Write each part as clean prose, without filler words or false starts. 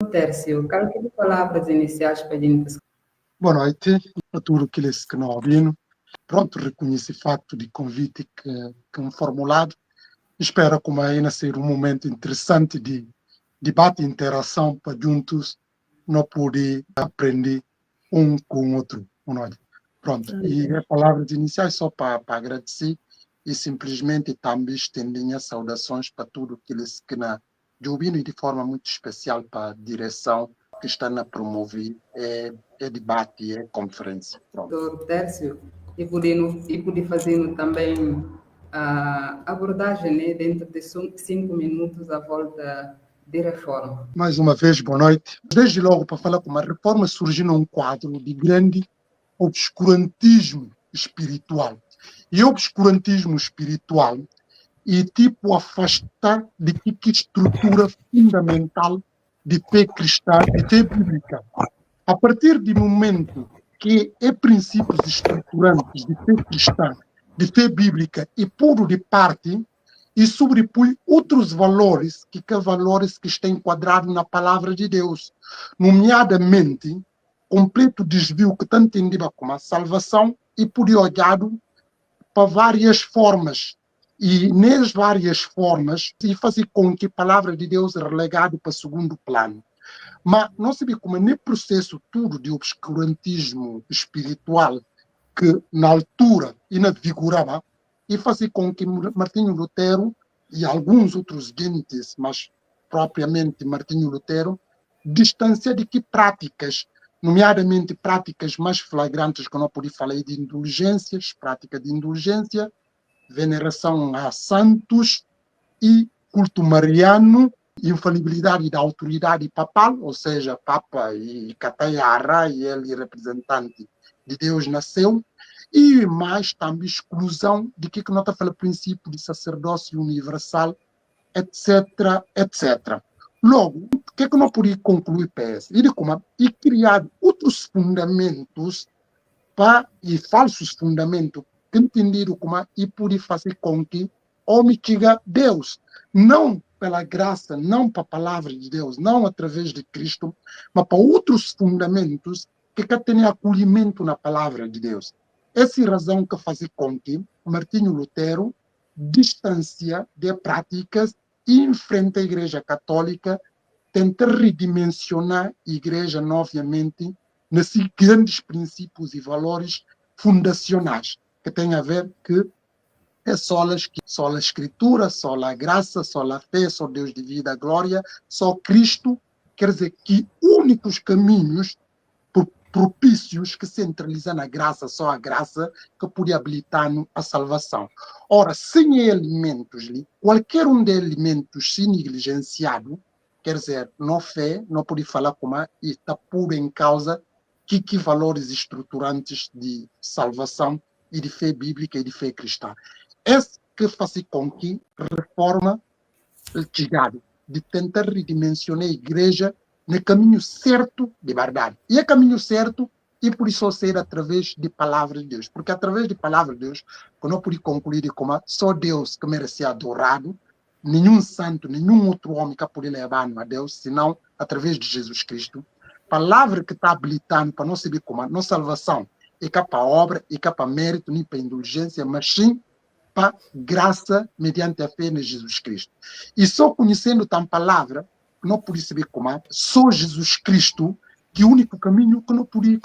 Tércio, quero que palavras iniciais para a gente. Boa noite a todos aqueles que não ouviram. Pronto, reconheci o facto de convite que me formulado. Espero que ainda ser um momento interessante de debate e interação para juntos não poder aprender um com o outro. Boa noite. Pronto, e as palavras iniciais só para agradecer e simplesmente também estender as saudações para todos aqueles que não ouviram e de forma muito especial para a direção que está a promover debate e conferência. Doutor Tércio, e poder fazer também a abordagem, né, dentro de 5 minutos à volta de reforma. Mais uma vez, boa noite. Desde logo, para falar como a reforma surgiu num quadro de grande obscurantismo espiritual. E obscurantismo espiritual e tipo afastar de que estrutura fundamental de fé cristã, de fé bíblica. A partir do momento que é princípios estruturantes de fé cristã, de fé bíblica e puro de parte, e sobrepõe outros valores que estão enquadrados na palavra de Deus, nomeadamente completo desvio que está entendido como a salvação e por olhado para várias formas. E nas várias formas, e fazer com que a palavra de Deus é relegada para segundo plano. Mas não se vê como nesse processo tudo de obscurantismo espiritual que na altura ainda vigorava e fazer com que Martinho Lutero e alguns outros gentes, mas propriamente Martinho Lutero, distancia de que práticas, nomeadamente práticas mais flagrantes que eu não podia falar de indulgências, prática de indulgência, veneração a santos e culto mariano, infalibilidade da autoridade papal, ou seja, Papa e Catayara, e ele representante de Deus nasceu, e mais também exclusão de que nós estamos falando princípio de sacerdócio universal, etc, etc. Logo, o que nós podemos concluir PS? E criar outros fundamentos e falsos fundamentos que entendido como e poder fazer com que homem chegue Deus, não pela graça, não para a palavra de Deus, não através de Cristo, mas para outros fundamentos que têm acolhimento na palavra de Deus. Essa é a razão que faz com que Martinho Lutero distancia de práticas e enfrenta a Igreja Católica, tenta redimensionar a Igreja novamente nesses grandes princípios e valores fundacionais que têm a ver que é só a Escritura, só a graça, só a fé, só Deus de vida, glória, só Cristo. Quer dizer que únicos caminhos propícios que centralizam na graça, só a graça que pode habilitar a salvação. Ora, sem elementos, qualquer um dos elementos se negligenciado, quer dizer, não fé, não pode falar como está puro em causa que valores estruturantes de salvação e de fé bíblica e de fé cristã. Esse que faz com que reforma chegado de tentar redimensionar a igreja no caminho certo de verdade. E é caminho certo e por isso ser através de palavra de Deus. Porque através de palavra de Deus, eu não pude concluir como só Deus que merece ser adorado, nenhum santo, nenhum outro homem que pode levar a Deus, senão através de Jesus Cristo. Palavra que está habilitando para nós saber como a nossa salvação é para obra, é para mérito, nem para indulgência, mas sim para graça mediante a fé em Jesus Cristo. E só conhecendo tal palavra, não pode saber como é, só Jesus Cristo, que é o único caminho que não pode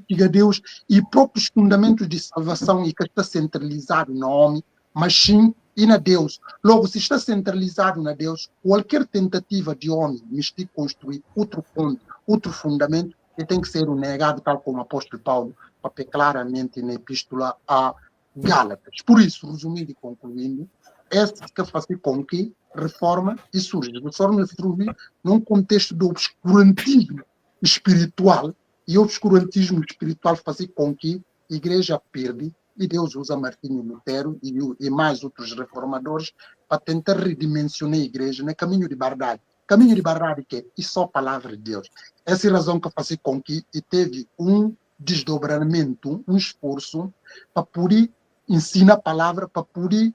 chegar a Deus e próprios fundamentos de salvação e que está centralizado no homem, mas sim e na Deus. Logo, se está centralizado na Deus, qualquer tentativa de homem de construir outro ponto, outro fundamento, ele tem que ser negado, tal como o apóstolo Paulo, para claramente na epístola a Gálatas. Por isso, resumindo e concluindo, essa que faz com que reforma e surge. Reforma surge num contexto de obscurantismo espiritual, e o obscurantismo espiritual faz com que a igreja perde, e Deus usa Martinho Lutero e mais outros reformadores para tentar redimensionar a igreja no caminho de verdade. Caminho de verdade que é só a palavra de Deus. Essa é a razão que faz com que teve um desdobramento, um esforço para poder ensinar a palavra, para poder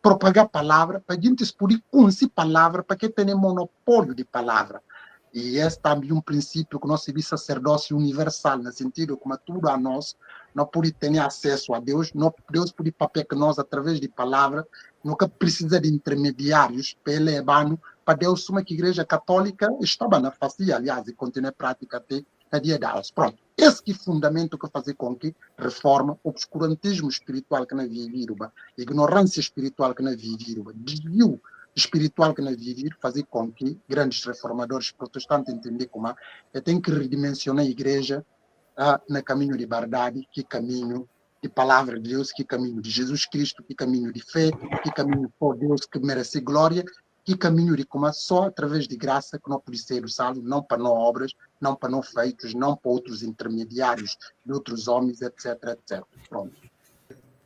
propagar a palavra, para a gente poder conhecer a palavra, para que tenha monopólio de palavra. E esse também é um princípio que nós temos sacerdócio universal, no sentido como tudo a nós, não pode ter acesso a Deus, não, Deus pode papel que nós, através de palavra, nunca precisa de intermediários para elevar para Deus, uma que a Igreja Católica estava na face, aliás, e continua a prática até na dia de hoje. Pronto. Esse que é o fundamento que faz com que reforma, o obscurantismo espiritual que nós vivemos, a ignorância espiritual que nós vivemos, desvio espiritual que nós vivemos, fazer com que grandes reformadores protestantes entendam como tem que redimensionar a igreja no caminho de verdade, que caminho de palavra de Deus, que caminho de Jesus Cristo, que caminho de fé, que caminho por Deus que merece glória, que caminho de como só através de graça que não pode ser usado, não para não obras, não para não feitos, não para outros intermediários de outros homens, etc, etc. Pronto.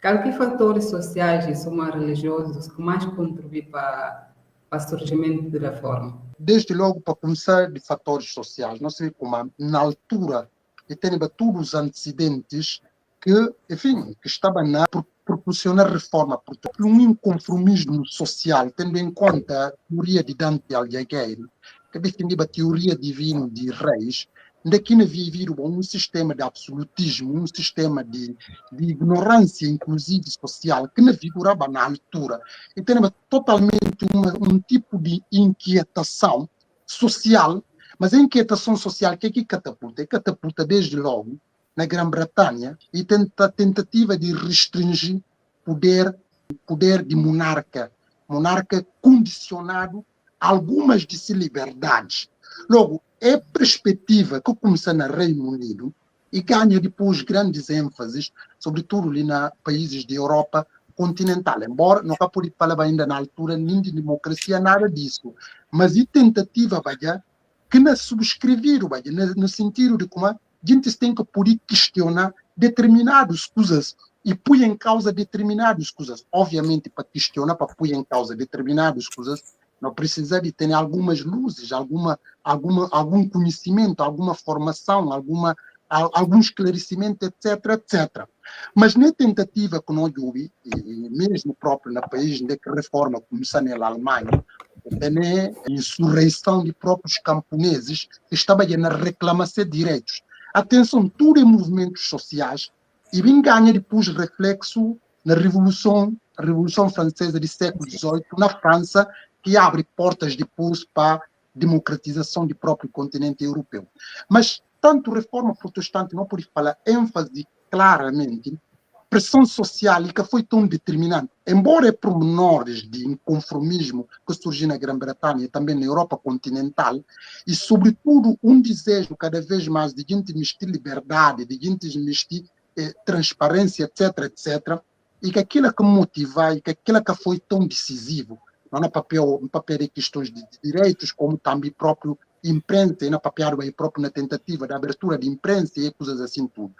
Que fatores sociais e soma-religiosos que mais contribuem para o surgimento da reforma? Desde logo, para começar, de fatores sociais. Não sei como, na altura, e tem todos os antecedentes que, enfim, que estavam a proporcionar reforma, porque um inconformismo social, tendo em conta a teoria de Dante Alighieri, que defendia a teoria divina de reis, daqui não viveram um sistema de absolutismo, um sistema de ignorância, inclusive social, que não vigorava na altura. E tem totalmente um tipo de inquietação social, mas a inquietação social que é que catapulta? É catapulta desde logo na Grã-Bretanha e tentativa de restringir poder de monarca condicionado a algumas de si liberdades. Logo, é perspectiva que começa no Reino Unido e ganha depois grandes ênfases, sobretudo ali nos países da Europa continental, embora não pode falar ainda na altura nem de democracia, nada disso, mas e tentativa que não subscreveram, no sentido de como a gente tem que poder questionar determinadas coisas e pôr em causa determinadas coisas. Obviamente, para questionar, para pôr em causa determinadas coisas, não precisa de ter algumas luzes, algum conhecimento, alguma formação, algum esclarecimento, etc, etc. Mas na tentativa que nós houve, e mesmo próprio no país onde a reforma começou na Alemanha, tem a insurreição de próprios camponeses que estavam na reclamação de direitos. Atenção, tudo é movimentos sociais e bem ganha depois reflexo na a Revolução Francesa do século XVIII, na França, que abre portas depois para a democratização do próprio continente europeu. Mas tanto reforma protestante não pode falar ênfase claramente pressão social e que foi tão determinante, embora pormenores de inconformismo que surgiu na Grã-Bretanha e também na Europa continental, e sobretudo um desejo cada vez mais de gente investir liberdade, de gente investir transparência, etc, etc, e que aquilo que motiva e que aquilo que foi tão decisivo, não no papel de questões de direitos, como também próprio imprensa, e na papel próprio na tentativa de abertura de imprensa e coisas assim tudo.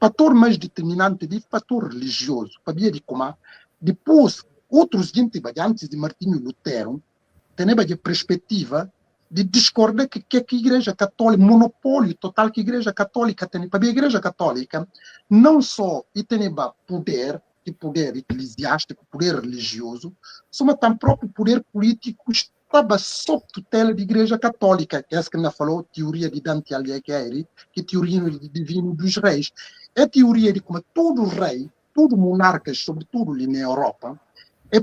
Fator mais determinante de fator religioso, para ver como depois outros gente antes de Martinho Lutero têm a perspectiva de discordar que a Igreja Católica, monopólio total que a Igreja Católica tem. Para a Igreja Católica não só tem poder eclesiástico, poder religioso, mas também próprio poder político estava sob tutela da Igreja Católica, que é essa que ainda falou, teoria de Dante Alighieri, que é a teoria divina dos reis. É a teoria de como todo rei, todo monarca, sobretudo ali na Europa,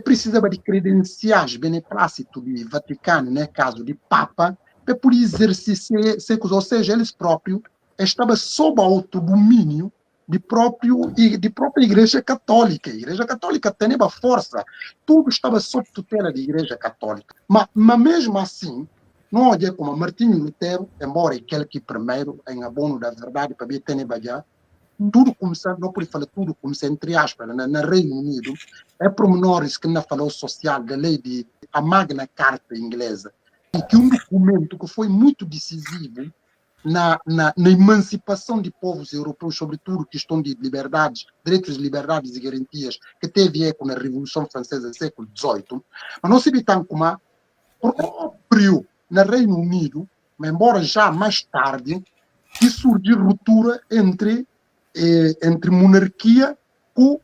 precisava de credenciais, beneplácito do Vaticano, no caso de Papa, para poder exercer, ou seja, eles próprios estavam sob autodomínio de própria Igreja Católica. A Igreja Católica tinha força, tudo estava sob tutela da Igreja Católica. Mas mesmo assim, não olha como Martinho Lutero, embora aquele que primeiro, em abono da verdade, para ver Tenebadja, tudo começou, não pode falar tudo começou entre aspas, no Reino Unido, é pormenores que não falou social da lei de a Magna Carta inglesa, e que um documento que foi muito decisivo na emancipação de povos europeus, sobretudo questão de liberdades, direitos, liberdades e garantias, que teve eco na Revolução Francesa do século XVIII, mas não se vê tanto como próprio no Reino Unido, mas embora já mais tarde, que surgiu ruptura entre monarquia com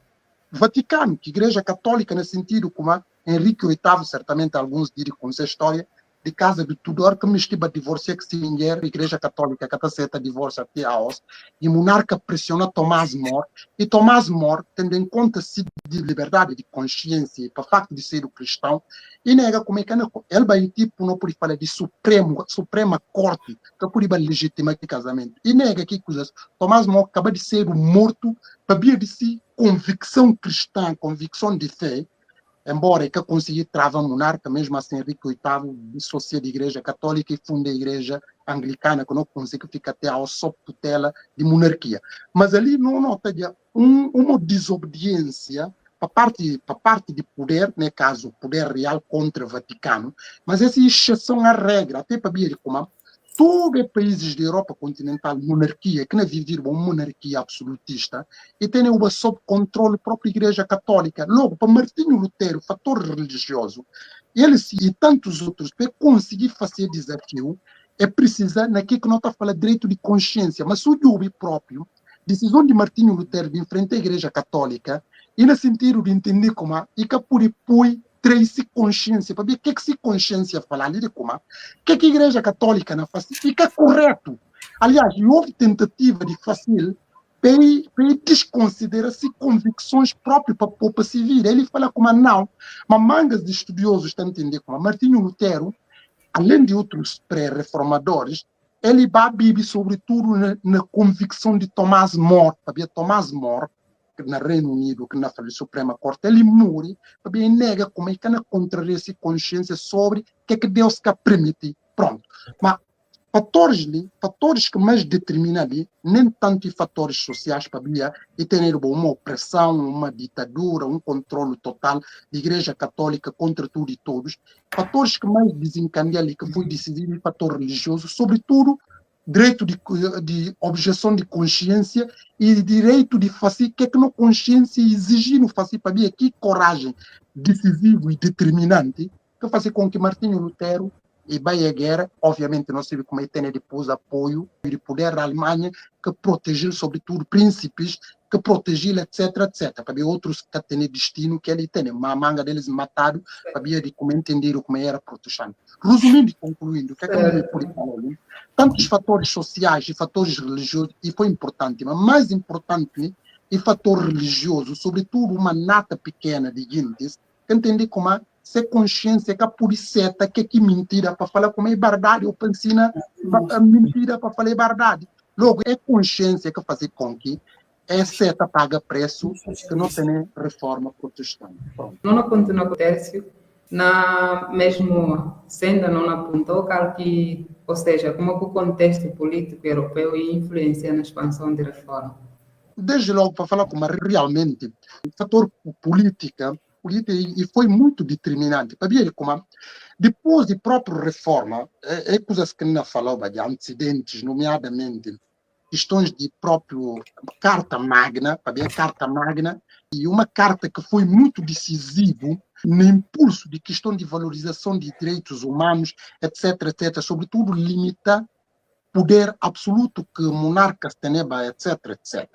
Vaticano, que a Igreja Católica, no sentido como Henrique VIII, certamente alguns direm com essa história, de casa de Tudor, que me estiva divorciar que se mulher, Igreja Católica, que está certa divórcio até a os, e monarca pressiona Tomás More, e Tomás More, tendo em conta se de liberdade de consciência e para o facto de ser o cristão, e nega como é que ele vai tipo não pode falar de Suprema Corte, que pode legitimar que casamento, e nega que coisas, Tomás More acaba de ser morto, para vir de si convicção cristã, convicção de fé, embora é que consegui travar a monarca, mesmo assim Henrique VIII dissociou da Igreja Católica e funda a Igreja Anglicana, que não conseguiu ficar até ao sob tutela de monarquia. Mas ali não nota uma desobediência para parte de poder, no caso, poder real contra o Vaticano, mas essa exceção à regra, até para ver como todos os países da Europa continental, monarquia, que não vivem uma monarquia absolutista, e têm sob controle a própria Igreja Católica. Logo, para Martinho Lutero, fator religioso, eles e tantos outros, para conseguir fazer desafio, é precisar, naquilo que não está falando, direito de consciência, mas o Yubi próprio, decisão de Martinho Lutero de enfrentar a Igreja Católica, e no sentido de entender como, e que por depois trazer consciência, para ver o que se consciência fala ali de como, o que a Igreja Católica não faz, e que é correto. Aliás, houve tentativa de fazer para desconsiderar-se convicções próprias para a população civil. Ele fala como não, mas mangas de estudiosos estão entendendo como Martinho Lutero, além de outros pré-reformadores, ele vive sobretudo na convicção de Tomás More, sabia? Tomás More, que no Reino Unido, que na Suprema Corte, ele morre, sabia? Nega como é que não contraria essa consciência sobre o que é que Deus quer permitir. Pronto. Mas fatores que mais determinam ali, nem tanto fatores sociais para e ter uma opressão, uma ditadura, um controle total da Igreja Católica contra tudo e todos. Fatores que mais desencadeiam ali, que foi decisivo, o fator religioso, sobretudo direito de objeção de consciência e direito de fazer o que é que a consciência exige no fazer para mim, que coragem decisivo e determinante que fazer com que Martinho Lutero e vai a guerra, obviamente não sabe como é que tem depois apoio de poder da Alemanha que protegeu sobretudo príncipes, que protegeu etc, etc. Para ver outros que têm destino que ele tem, uma manga deles matado, para ver de como entenderam como era protestante. Resumindo e concluindo, o que é que eu posso falar ali? Tantos fatores sociais e fatores religiosos, e foi importante, mas mais importante é o fator religioso, sobretudo uma nata pequena de índices, que entende como se consciência que a puriceta que é mentira para falar como é verdade, ou para ensinar a mentira para falar verdade. Logo, é consciência que faz com que é seta paga preço que não tem reforma protestante. Pronto. Não continua com o Tércio, na mesmo senda não apontou que, ou seja, como o contexto político europeu influencia na expansão de reforma. Desde logo, para falar como realmente o fator política e foi muito determinante para ver como depois de própria reforma coisas que não falava de antecedentes, nomeadamente questões de próprio Carta Magna, para ver a Carta Magna, e uma carta que foi muito decisiva no impulso de questão de valorização de direitos humanos, etc, etc, sobretudo limita poder absoluto que monarcas têm, etc, etc.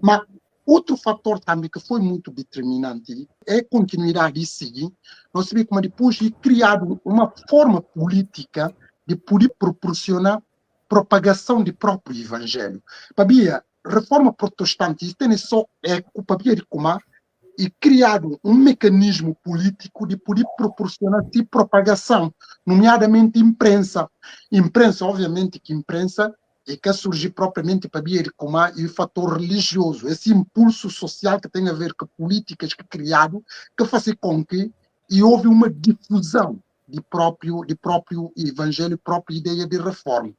Mas outro fator também que foi muito determinante é a continuidade de seguir. Nós sabemos como depois de criado uma forma política de poder proporcionar propagação do próprio evangelho. Para a reforma protestante, isso tem só para de como e criado um mecanismo político de poder proporcionar de propagação, nomeadamente imprensa. Imprensa, obviamente que imprensa e que surge propriamente para ver como o fator religioso, esse impulso social que tem a ver com políticas que criado, que faz com que houve uma difusão de próprio evangelho, própria ideia de reforma.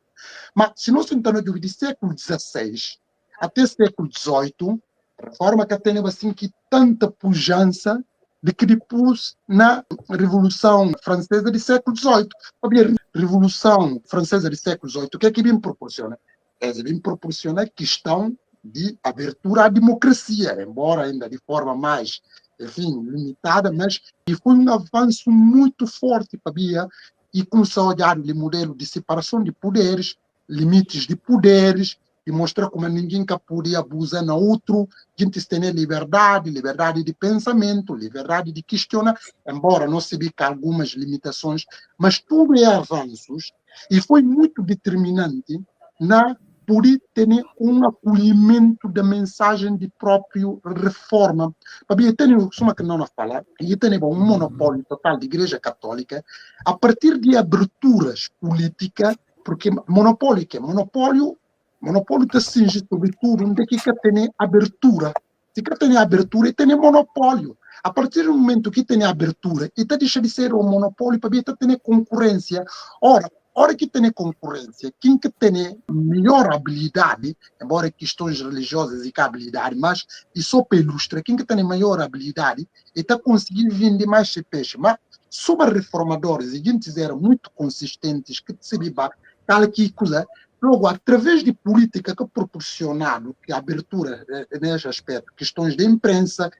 Mas se nós entendemos do século XVI até século XVIII, a reforma que tem assim que tanta pujança de que depois na Revolução Francesa de século XVIII, a Revolução Francesa de século XVIII, o que é que me proporciona? Me proporciona a questão de abertura à democracia, embora ainda de forma mais, enfim, limitada, mas que foi um avanço muito forte para e começou a olhar o modelo de separação de poderes, limites de poderes, e mostrar como ninguém que podia abusar no outro, a gente tem liberdade de pensamento, liberdade de questionar, embora não se vi que algumas limitações, mas tudo é avanços e foi muito determinante na por ter um acolhimento da mensagem de próprio reforma. Para ter uma que não fala, e tem um monopólio total da Igreja Católica, a partir de aberturas políticas, porque monopólio que é monopólio está cinge sobretudo onde que tem abertura. Se que tem abertura, tem monopólio. A partir do momento que tem abertura, e deixa de ser um monopólio para ter concorrência. Ora que tem concorrência, quem que tem melhor habilidade, embora questões religiosas e que habilidade, mas e só pelustra, quem que tem maior habilidade e está conseguindo vender mais peixe. Mas sobre reformadores, e gente eram muito consistentes, que se viva, tal que coisa, logo, através de política que proporcionado, que a abertura nesse aspecto, questões de imprensa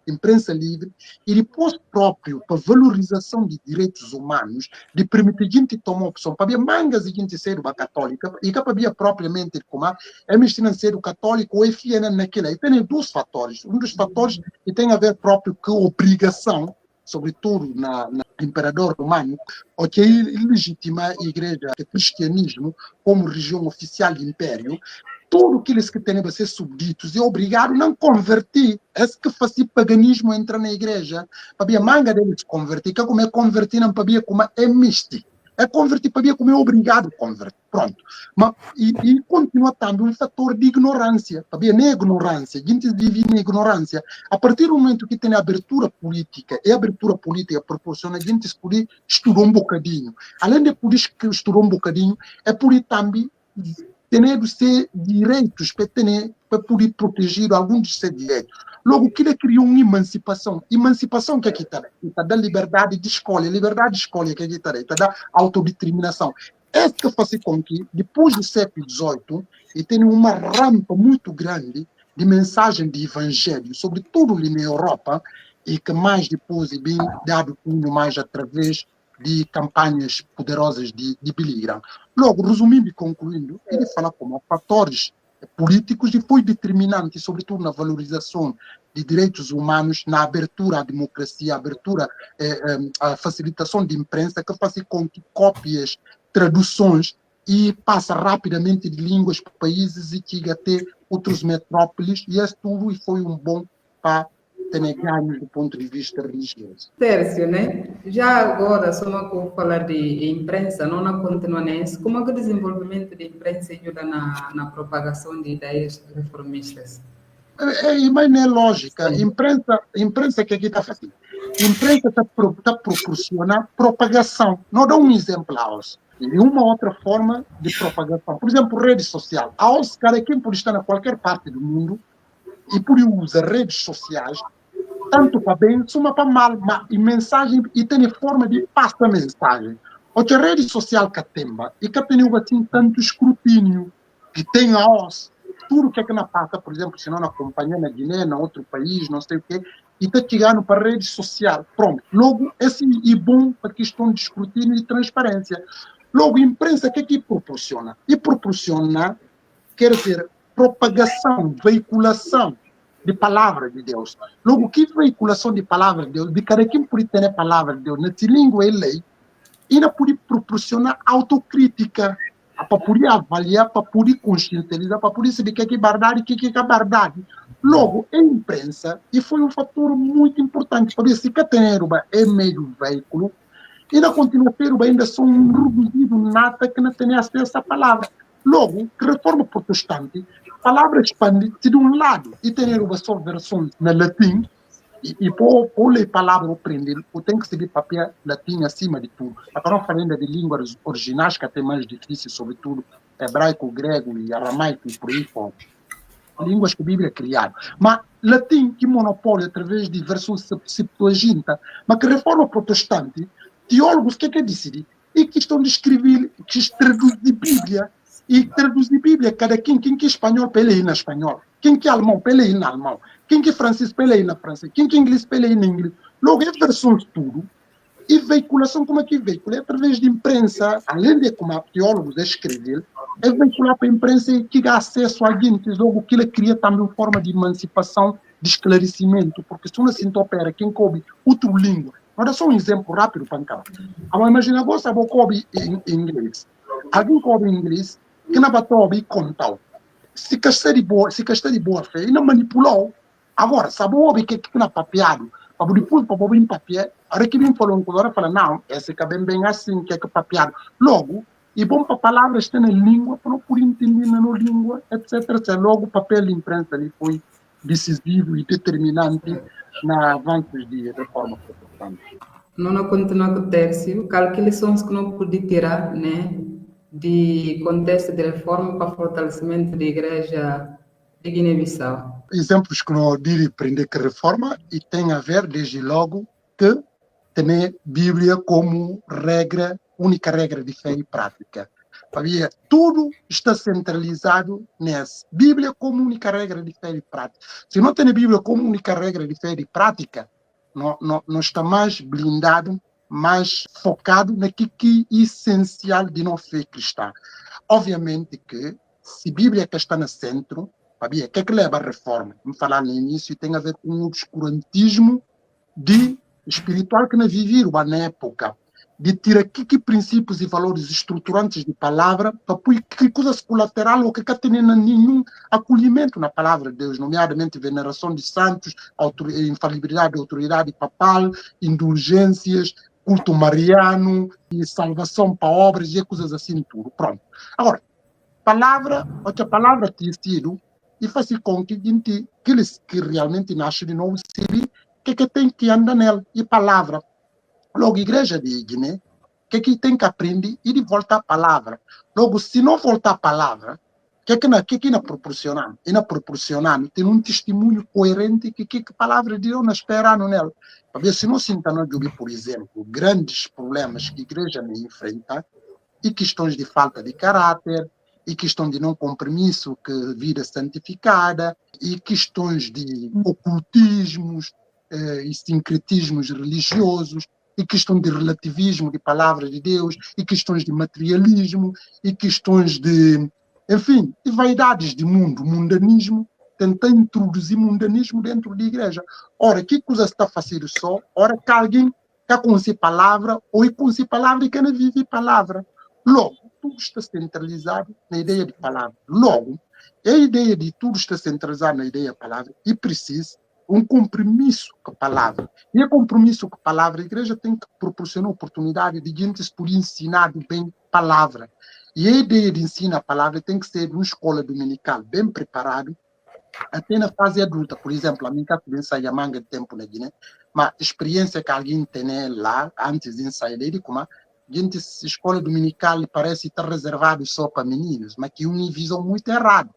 livre, e depois próprio para valorização de direitos humanos, de permitir a gente tomar opção, para ver mangas e gente ser católica, e que para propriamente como é mistura ser católico ou FN naquilo. E tem dois fatores. Um dos fatores que tem a ver próprio com obrigação, sobretudo na imperador romano, o que legitima a igreja, o cristianismo, como religião oficial do império, tudo aqueles que têm a ser subditos é obrigado a não converter. Esse que faz paganismo entra na igreja, para a manga deles converter, que como é convertir, não para como é místico. É converter para como é obrigado a converter. Pronto. Mas, e continua também um fator de ignorância. Para na ignorância, a gente vive na ignorância. A partir do momento que tem a abertura política, e a abertura política proporciona a gente poder estudar um bocadinho. Além de poder estudar um bocadinho, é poder também ter os seus direitos, para poder proteger alguns dos seus direitos. Logo, que ele criou uma emancipação. Emancipação que aqui está da liberdade de escolha. Liberdade de escolha que aqui está da autodeterminação. Essa que faz com que, depois do século XVIII, e tem uma rampa muito grande de mensagem de evangelho, sobretudo ali na Europa, e que mais depois é bem dado cunho mais através de campanhas poderosas de Billy Graham. Logo, resumindo e concluindo, ele fala como fatores políticos e foi determinante, sobretudo na valorização de direitos humanos, na abertura à democracia, abertura à facilitação de imprensa, que faz com que cópias, traduções e passa rapidamente de línguas para países e que até outros metrópoles, e isso tudo foi um bom para ter ganhos do ponto de vista religioso. Tércio, né? Já agora, só uma falar de imprensa, não na continua nisso, como é que o desenvolvimento de imprensa ajuda na propagação de ideias reformistas? Mas não é lógica. Imprensa que aqui está fazendo. Imprensa está proporcionando propagação. Não dá um exemplo a nós. E uma outra forma de propagação. Por exemplo, rede social. A Oscar é quem pode estar em qualquer parte do mundo e por usar redes sociais tanto para bem, como para mal, e mensagem, e tem forma de passar mensagem. Outra rede social que tem, e que tem assim tanto escrutínio, que tem a os, tudo que é que não passa, por exemplo, se não acompanha na Guiné, na outro país, não sei o quê, e está chegando para a rede social. Pronto. Logo, esse é bom para a questão de escrutínio e transparência. Logo, a imprensa, o que é que proporciona? E proporciona, quer dizer, propagação, veiculação de palavra de Deus. Logo, que veiculação de palavra de Deus, de cada quem pode ter a palavra de Deus, na língua e lei, ainda pode proporcionar autocrítica, para poder avaliar, para poder conscientizar, para poder saber o que é verdade e o que é verdade. Logo, a imprensa, e foi um fator muito importante, porque se Catanheruba é meio veículo, ainda continua a ter ainda só um reduzido nada que não tem acesso à palavra. Logo, reforma protestante, palavra expande-se de um lado e tem uma só versão na latim e por ler palavra aprender, tem que seguir papel latim acima de tudo. Agora não falando de línguas originais que até mais difíceis, sobretudo hebraico, grego e aramaico e por aí fora. Línguas que a Bíblia criaram. Mas latim que monopólio através de versões Septuaginta, mas que reforma protestante, teólogos que decidem? E que estão de escrever, que traduzir Bíblia. E traduzir Bíblia, cada quem que é espanhol, para ele ir na espanhol. Quem que é alemão, para ele ir na alemão. Quem que é francês, para ele ir na francês. Quem que é inglês, para ele ir na inglês. Logo, é versões tudo. E veiculação, como é que veicula? É através de imprensa, além de como teólogos escrever, é veicular para a imprensa e que dá acesso a gente, logo que ele cria também uma forma de emancipação, de esclarecimento, porque se não se opera quem coube outra língua, vou dar só um exemplo rápido para cá. Imagina agora, se coube em inglês, alguém coube em inglês, que não coube contal, se quer de boa fé, e não manipulou. Agora, sabe o que não papiado, para depois para o papel, a hora que vem falando com a fala, não, esse que é bem assim, que é papiado. Logo, e bom para palavras ter na língua, para não poder entender na língua, etc. Logo, o papel de imprensa ali foi decisivo e determinante na avanço de reforma protestante. Não continua com o terceiro, quais lições que não pude tirar, né, de contexto de reforma para fortalecimento da igreja de Guiné-Bissau. Exemplos que não direi aprender que reforma e tem a ver, desde logo, que ter Bíblia como regra, única regra de fé e prática. Sabia? Tudo está centralizado nessa. Bíblia como única regra de fé e prática. Se não tem a Bíblia como única regra de fé e prática, não está mais blindado, mais focado naquilo que é essencial de nossa fé cristã. Obviamente que, se a Bíblia está no centro, sabia? O que é que leva à reforma? Vamos falar no início, tem a ver com o obscurantismo espiritual que nós vivíamos na época, de tirar que princípios e valores estruturantes de palavra, para que coisas colaterais ou que não tem nenhum acolhimento na palavra de Deus, nomeadamente veneração de santos, infalibilidade da autoridade papal, indulgências, culto mariano, e salvação para obras e coisas assim tudo. Pronto. Agora, outra palavra tem sido e faz com que aqueles que realmente nascem de novo se que tem que andar nela, e palavra. Logo, a igreja de Guiné, que tem que aprender e de voltar a palavra. Logo, se não voltar a palavra, que não proporcionando? E não proporcionando, tem um testemunho coerente que a palavra de Deus não espera nela. Porque se não se entende, por exemplo, grandes problemas que a igreja enfrenta, e questões de falta de caráter, e questão de não compromisso que vida santificada, e questões de ocultismos, e sincretismos religiosos, e questão de relativismo de palavras de Deus, e questões de materialismo, e questões de, enfim, de vaidades de mundo, mundanismo, tentar introduzir mundanismo dentro da igreja. Ora, que coisa está fazendo só? Ora, que alguém que conhece palavra, ou conhece palavra e que não vive palavra. Logo, tudo está centralizado na ideia de palavra. Logo, a ideia de tudo está centralizado na ideia de palavra e precisa um compromisso com a palavra. E a compromisso com a palavra, a igreja tem que proporcionar oportunidade de gente por ensinar bem a palavra. E a ideia de ensinar a palavra tem que ser uma escola dominical bem preparada, até na fase adulta. Por exemplo, a minha criança ia manga de tempo na Guiné, mas a experiência que alguém tem lá, antes de sair dele, como gente, escola dominical parece estar reservado só para meninos, mas que uma visão muito errada.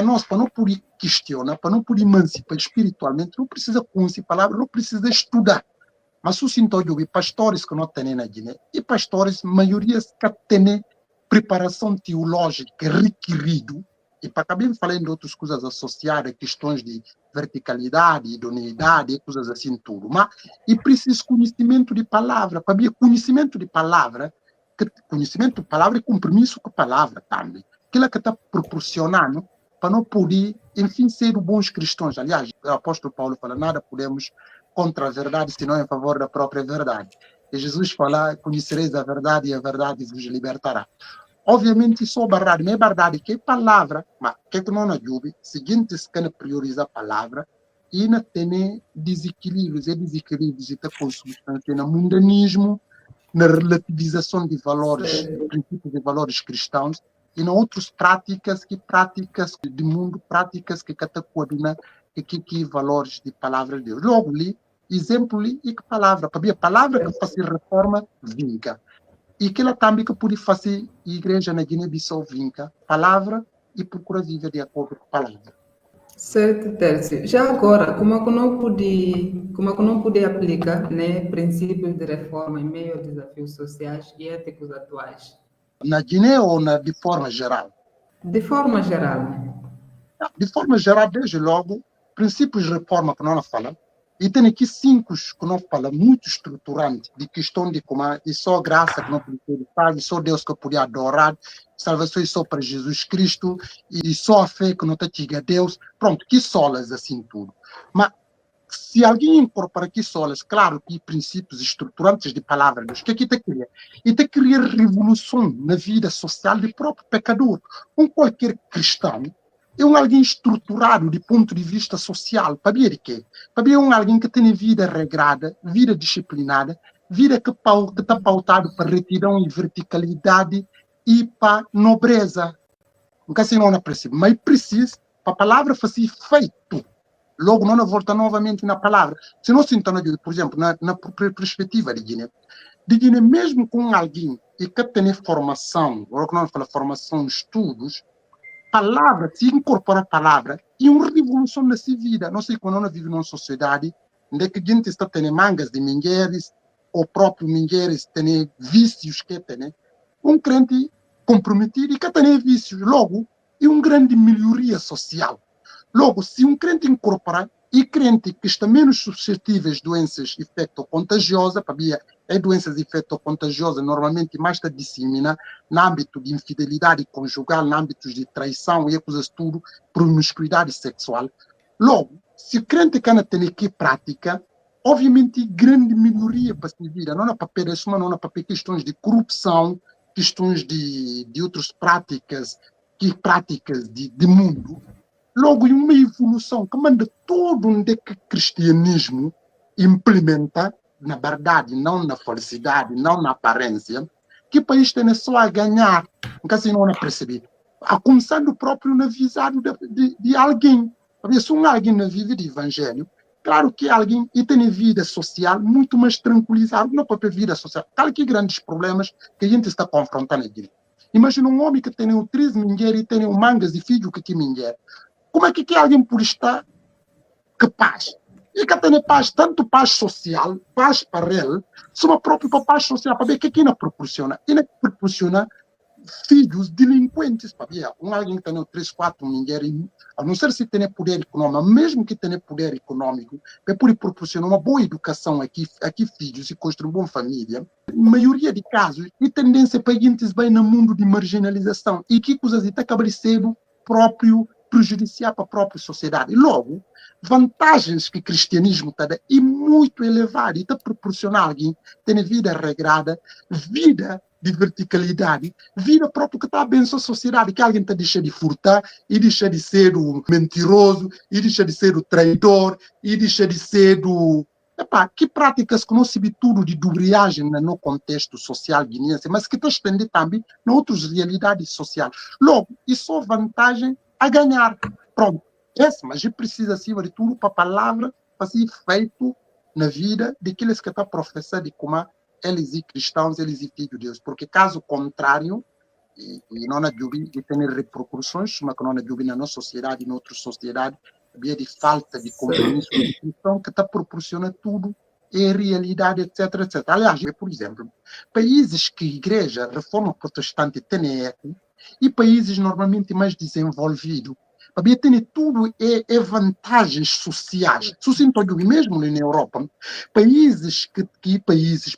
Nós, para não poder questionar, para não poder emancipar espiritualmente, não precisa conhecer palavra, não precisa estudar. Mas o sinto de pastores que não têm na Guiné, e pastores, maioria que têm preparação teológica requerido, e para também falando de outras coisas associadas, questões de verticalidade, idoneidade, e coisas assim tudo. Mas e precisa conhecimento de palavra. Para mim, conhecimento de palavra e compromisso com a palavra também. Aquilo que está proporcionando para não poder, enfim, ser bons cristãos. Aliás, o apóstolo Paulo fala, nada podemos contra a verdade, senão em favor da própria verdade. E Jesus fala, conhecereis a verdade e a verdade vos libertará. Obviamente, isso é verdade, mas é verdade que é palavra, mas que não ajuda, seguinte, se quer priorizar a palavra, e não tem desequilíbrios, e está consubstância no mundanismo, na relativização de valores, princípios de valores cristãos, e na outras práticas de mundo, práticas que coordenam que valores de palavra de Deus. Logo ali, exemplo ali, e que palavra, para a palavra que faz reforma, vinca. E que ela também que pode fazer a igreja na Guiné-Bissau vinca palavra e procura viver de acordo com a palavra. Certo, Tércio. Já agora, como é que não pude aplicar, né, princípios de reforma em meio a desafios sociais e éticos atuais? Na Guiné ou de forma geral? De forma geral. De forma geral, desde logo, princípios de reforma que nós falamos, E tem aqui 5 que não fala muito estruturante de questão de como e só graça que não pode faz, só Deus que podia adorar, salvação só para Jesus Cristo, e só a fé que não te chega a Deus. Pronto, que solas assim tudo. Mas se alguém incorpora aqui solas, claro que princípios estruturantes de palavra de Deus, que aqui te cria? E te cria revolução na vida social do próprio pecador. Qualquer cristão é alguém estruturado de ponto de vista social. Para ver de quê? Para ver alguém que tem vida regrada, vida disciplinada, vida que está pautado para retidão e verticalidade e para nobreza. Nunca se não percebe, mas precisa para a palavra fazer efeito. Logo, não volta novamente na palavra. Se não se entende, por exemplo, na perspectiva de Guiné, mesmo com alguém que tem formação, ou que não fala formação, estudos, palavra, se incorpora a palavra, e uma revolução nessa vida. Não sei quando nós vivemos numa sociedade onde que a gente está tendo mangas de mulheres, ou próprio mulheres têm vícios que tem. Crente comprometido e que tem vícios. Logo, é uma grande melhoria social. Logo, se crente incorporar e crente que está menos suscetíveis a doenças infecto-contagiosas, para mim, doenças infecto-contagiosas normalmente mais está disseminada no âmbito de infidelidade conjugal, no âmbito de traição e coisas tudo, promiscuidade sexual. Logo, se crente que tem que prática, obviamente, grande melhoria para a vida. Não é para isso, mas não é para questões de corrupção, questões de outras práticas de mundo. Logo, em uma evolução que manda todo onde que o cristianismo implementa, na verdade, não na falsidade, não na aparência, que o país tem só a ganhar, nunca assim não perceber. A começar do próprio na visado de alguém. Se alguém não vive de evangelho, claro que alguém e tem vida social muito mais tranquilizada, não pode ter vida social. Claro que grandes problemas que a gente está confrontando aqui. Imagina um homem que tem 3 mulheres e tem mangas de filho que mulher. Como é que alguém por estar que paz? E que tem paz, tanto paz social, paz para ele, como própria paz social, para ver o que não proporciona. E não proporciona filhos delinquentes, para ver. Alguém que tem 3, 4 mulheres, a não ser se tem poder econômico, mesmo que tenha poder econômico, é por proporcionar uma boa educação aqui filhos e construir uma boa família. Na maioria de casos, e tendência para a gente bem no mundo de marginalização. E que coisas está acabando sendo próprio prejudiciar para a própria sociedade. E logo, vantagens que o cristianismo está dando é muito elevado e está proporcionar a alguém ter vida regrada, vida de verticalidade, vida própria que está a abençoar a sociedade, que alguém está deixando de furtar, e deixa de ser o mentiroso, e deixa de ser o traidor, e deixa de ser o... que práticas que não se vê tudo de dubriagem no contexto social guineense, mas que está estendendo também em outras realidades sociais. Logo, isso é vantagem a ganhar. Pronto. Mas a gente precisa, acima de tudo, para a palavra fazer efeito na vida daqueles que estão professando de como eles e cristãos, eles e filhos de Deus. Porque caso contrário, e não há dúvida, e tem repercussões, mas que não há dúvida na nossa sociedade e na outra sociedade, havia de falta de compromisso de cristão que está proporcionando tudo é realidade, etc, etc. Aliás, por exemplo, países que a igreja, reforma protestante, tem eco, e países normalmente mais desenvolvidos, para ter tudo é vantagens sociais. Sucinto mesmo na Europa, países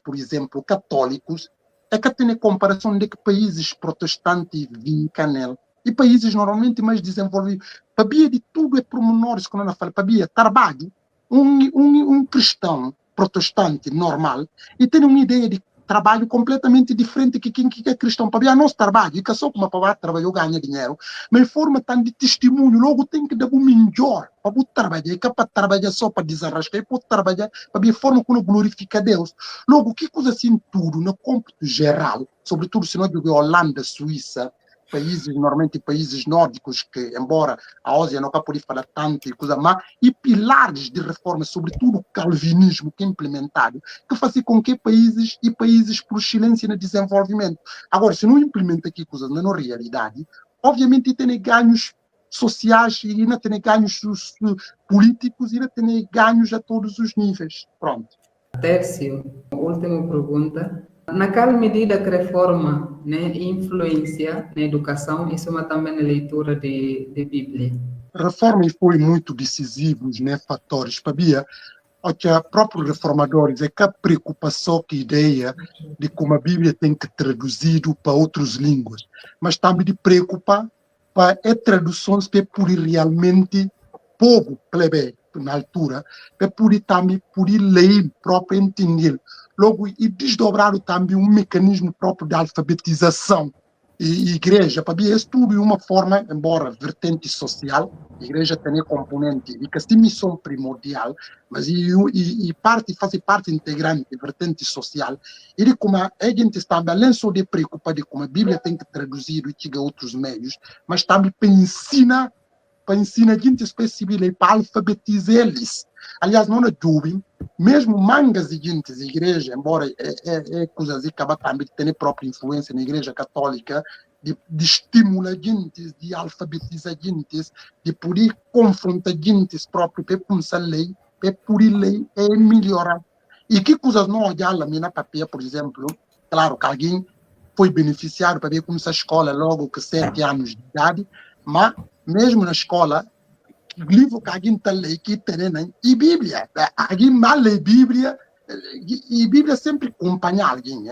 por exemplo, católicos, é que tem comparação de que países protestantes vêm canel. E países normalmente mais desenvolvidos, para de tudo é pormenores, quando eu falo, para trabalho, um cristão protestante normal, e tem uma ideia de trabalho completamente diferente que quem é cristão. Para nosso trabalho, e que só como para trabalhar ganha dinheiro, mas em forma tão de testemunho, logo tem que dar o melhor para trabalhar, que é para trabalhar só para desarrascar, e para trabalhar para ver a forma como glorifica a Deus. Logo, que coisa assim tudo, no cômputo geral, sobretudo se nós vivemos Holanda, Suíça, países, normalmente países nórdicos, que embora a Ásia não pode falar tanto e coisa má, e pilares de reforma, sobretudo o calvinismo que é implementado, que faz com que países por excelência no desenvolvimento. Agora, se não implementa aqui coisas na realidade, obviamente tem ganhos sociais e ainda tem ganhos políticos e ainda tem ganhos a todos os níveis. Pronto. Tércio, última pergunta. Naquela medida que a reforma influencia na educação, isso é também na leitura de Bíblia. A reforma foi muito decisiva, fatores. Para que próprios reformadores é que a preocupação, que a ideia de como a Bíblia tem que traduzido para outras línguas, mas também de preocupar para a traduções para poder realmente povo plebe na altura, para poder também poder ler próprio entender. Logo, e desdobrar também um mecanismo próprio de alfabetização. E igreja, para mim, isso tudo é uma forma, embora vertente social, a igreja tem componente e que essa missão primordial, mas faz parte integrante da vertente social. E como a gente também, além só de preocupar de como a Bíblia tem que traduzir e chegar a outros meios, mas também para ensinar a gente específica para alfabetizar eles. Aliás, não é dúvida, mesmo mangas e gente de igreja, embora coisas que acabam também de ter própria influência na igreja católica, de estimular gente, de alfabetizar gente, de poder confrontar gente próprio para começar a ler, para poder ler e melhorar. E que coisas não olhar lá na papel, por exemplo, claro que alguém foi beneficiado para ver começar a escola logo com 7 anos de idade, mas mesmo na escola, o livro que alguém está lendo, que tem, né? E Bíblia, alguém mal lê Bíblia, e Bíblia sempre acompanha alguém.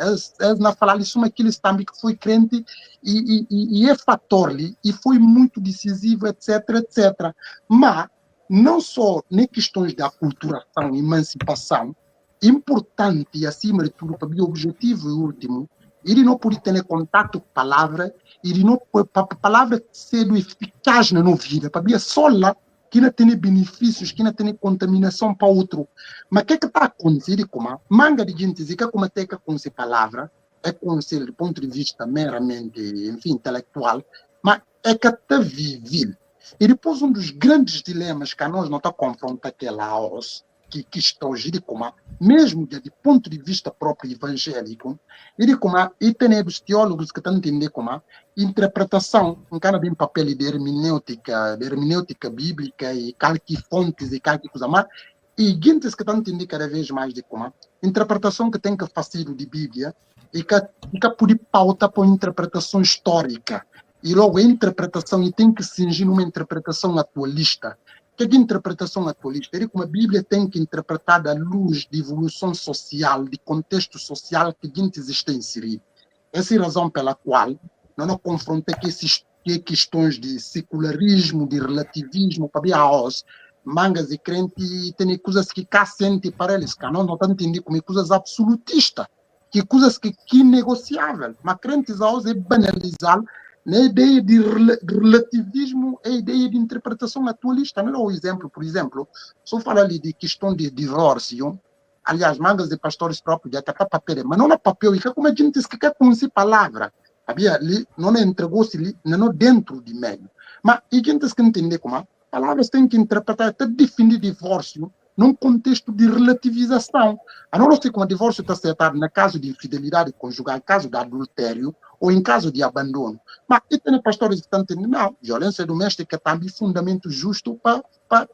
Na falar isso, aqueles também que foi crente e é fator ali, e foi muito decisivo, etc, etc. Mas, não só nem questões da aculturação, emancipação, importante e, acima de tudo, para o objetivo último, ele não pode ter contato com a palavra, ele não pode, para a palavra ser eficaz na nossa vida, para mim, só lá que não tem benefícios, que não tem contaminação para outro. Mas o que está acontecendo? Como manga de gente diz que como tem que com essa palavra, é com esse do ponto de vista meramente, enfim, intelectual, mas é que está vivível. E depois um dos grandes dilemas que a nós não está confrontando aquela os que estão de como mesmo do ponto de vista próprio evangélico, e tem os teólogos que estão entendendo como interpretação, um cara bem papel de hermenêutica bíblica e calque fontes e calque coisa mais, e gente que estão entendendo cada vez mais de como interpretação que tem que fazer de Bíblia e que pode pauta para uma interpretação histórica. E logo a interpretação e tem que cingir numa interpretação atualista. Que é de interpretação atualista? É como a Bíblia tem que interpretar à luz de evolução social, de contexto social que a gente existe inserido. Essa é a razão pela qual não confronta que questões de secularismo, de relativismo, para os mangas e crentes têm coisas que cá sente para eles, que não estão entendendo como coisas absolutistas, que coisas que negociáveis, mas crentes a é banalizar na ideia de relativismo, a ideia de interpretação atualista. Não é o exemplo, por exemplo, se eu falar ali de questão de divórcio, aliás, mangas de pastores próprios, já está papel, mas não é papel, e como a gente diz que quer conhecer palavra, havia ali, não entregou-se ali, não dentro de meio. Mas a gente tem que entender como palavras têm que interpretar, até definir divórcio num contexto de relativização. A não ser como o divórcio está acertado no caso de infidelidade conjugal, no caso de adultério, ou em caso de abandono. Mas e tem pastores que estão entendendo, não, violência doméstica também é fundamento justo para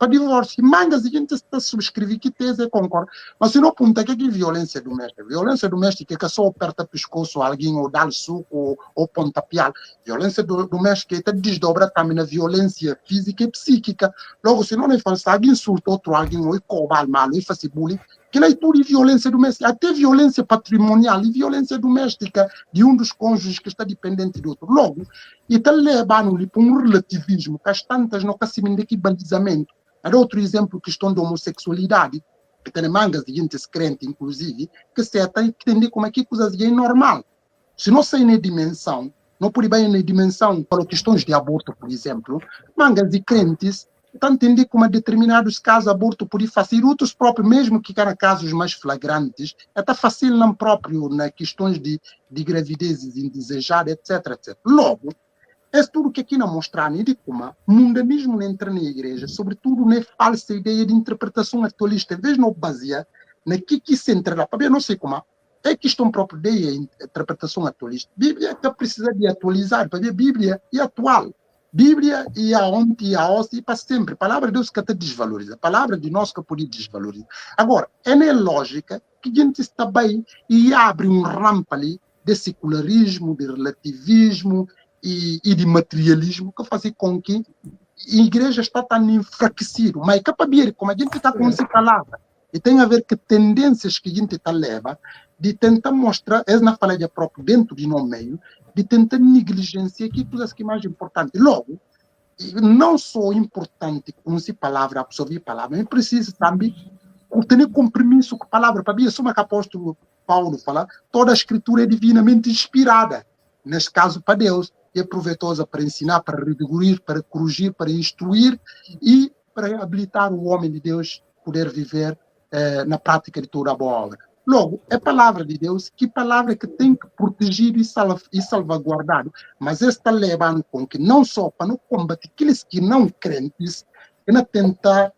divórcio. E mangas, a gente está subscrevendo que tese, concordo. Mas se não aponta que é violência doméstica. Violência doméstica é que só aperta o pescoço a alguém, ou dá suco, ou pontapear. Violência doméstica é desdobra também na violência física e psíquica. Logo, se não é falso, alguém insulta outro alguém, ou cobra mal, ou faz bullying, que leitura de violência doméstica, até violência patrimonial e violência doméstica de um dos cônjuges que está dependente do outro. Logo, e está levando-lhe para um relativismo, que as tantas não se de que balizamento. Era outro exemplo, questão da homossexualidade, que tem mangas de gente crente, inclusive, que se entender como é que coisas é normal. Se não sai na dimensão, não pode ir na dimensão para questões de aborto, por exemplo, mangas de crentes estão entendendo como em determinados casos aborto pode fazer, outros próprios, mesmo que eram casos mais flagrantes, está fácil não próprio nas questões de gravidezes indesejadas, etc, etc. Logo, é tudo que aqui não mostrar, nem de como o mundanismo não entra na igreja, sobretudo na falsa ideia de interpretação atualista, em vez de não basear naquilo que se entra lá, para ver, não sei como, é questão própria da interpretação atualista. A Bíblia precisa de atualizar, para ver a Bíblia é atual. Bíblia e a ontem e a hoje e para sempre. A palavra de Deus que até desvaloriza. A palavra de nós que pode desvalorizar. Agora, é na lógica que a gente está bem e abre um rampa ali de secularismo, de relativismo e de materialismo que faz com que a igreja está tão enfraquecida. Mas é capaz como a gente está com essa palavra. E tem a ver que tendências que a gente leva de tentar mostrar, é na fala próprio dentro de no meio, de tentar negligenciar que coisas que mais importante. Logo, não só importante conhecer palavra, absorver palavra, mas precisa também ter compromisso com a palavra. Para mim, isso é que o apóstolo Paulo fala, toda a escritura é divinamente inspirada. Neste caso, para Deus, é proveitosa para ensinar, para redarguir, para corrigir, para instruir e para habilitar o homem de Deus poder viver na prática de toda a boa obra. Logo, é palavra de Deus, que palavra que tem que proteger e salvaguardar, mas está levando com que não só para não combater aqueles que não crentes, que não tentar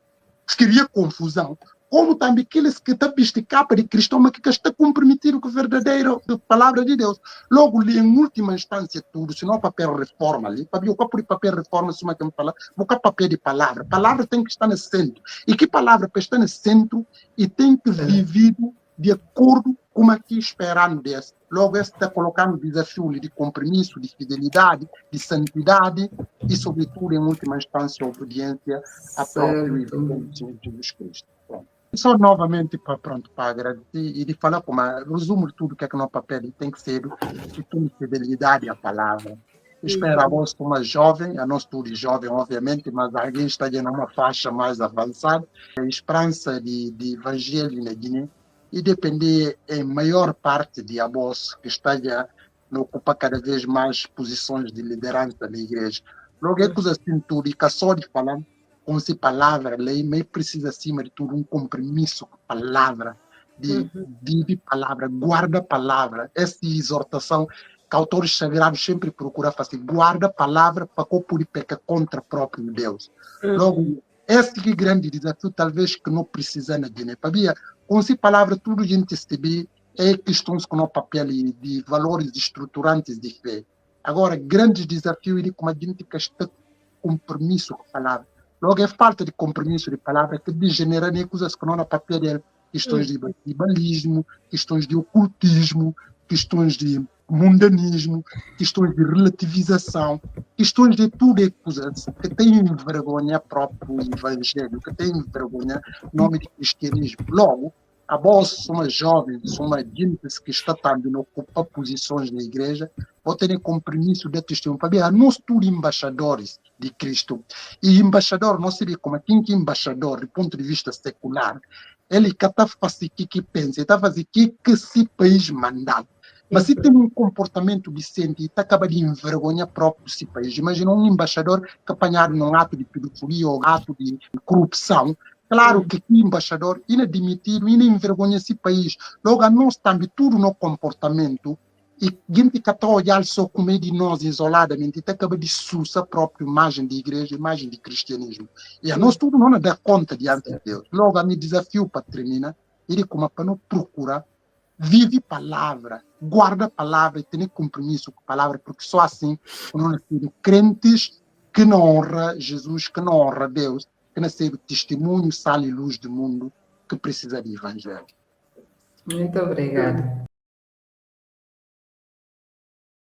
criar confusão, como também aqueles que estão vestindo capa de cristão, mas que estão comprometidos com a verdadeira palavra de Deus. Logo, em última instância, tudo, se não papel reforma ali, para o copo de papel reforma, se não falar, o papel de palavra. A palavra tem que estar no centro. E que palavra para estar no centro e tem que viver de acordo com aqui esperando Deus. Logo, está colocando desafio de compromisso, de fidelidade, de santidade e, sobretudo, em última instância, obediência a próprio e de Jesus Cristo. Só novamente para agradecer e de falar como resumo de tudo que é que no papel tem que ser de toda fidelidade à palavra. Espero a vós como jovem, a nós tudo jovem, obviamente, mas alguém está em uma faixa mais avançada, a esperança de evangelho na Guiné e depender em maior parte de a vós que está a ocupar cada vez mais posições de liderança na igreja. Logo é coisa assim tudo, e que só de falar com essa palavra, lei, mas precisa, acima de tudo, um compromisso com a palavra, de viver palavra, guarda a palavra. Essa exortação que autores sagrados sempre procuram fazer, guarda a palavra para que eu pude pecar contra o próprio Deus. Logo, esse que é grande desafio, talvez, que não precisa na Guiné. Para com essa palavra, tudo a gente sabe é questões com o papel de valores estruturantes de fé. Agora, grande desafio é como a gente que está compromisso com a palavra. Logo, é falta de compromisso de palavra que degenera em coisas que não há papel dele. Questões de tribalismo, questões de ocultismo, questões de mundanismo, questões de relativização, questões de tudo e coisas que têm vergonha próprio evangelho, que têm vergonha nome de cristianismo. Logo, a vós somos jovens, somos gente que está também ocupando posições na igreja, ou terem compromisso de testemunho para ver, nós todos embaixadores de Cristo. E embaixador, não se vê como quem que é embaixador, do ponto de vista secular, ele que está fazendo o que pensa, está fazendo o que esse país mandar. Mas se tem um comportamento decente e está acabando de envergonhar próprio esse país, imagina um embaixador que apanhado num ato de pedofilia ou ato de corrupção. Claro que o embaixador é admitido e envergonha esse país. Logo, a nós também, tudo no comportamento, e gente que está a olhar só como de nós isoladamente, está acaba de sujar a própria imagem de igreja, imagem de cristianismo. E a nós tudo não dá conta diante de Deus. Logo, a meu desafio para terminar, ele como para não procurar, vive palavra, guarda a palavra e tem compromisso com a palavra, porque só assim, nós somos crentes que não honra Jesus, que não honra Deus, que não ser o testemunho, sal e luz do mundo que precisa de evangelho. Muito obrigada.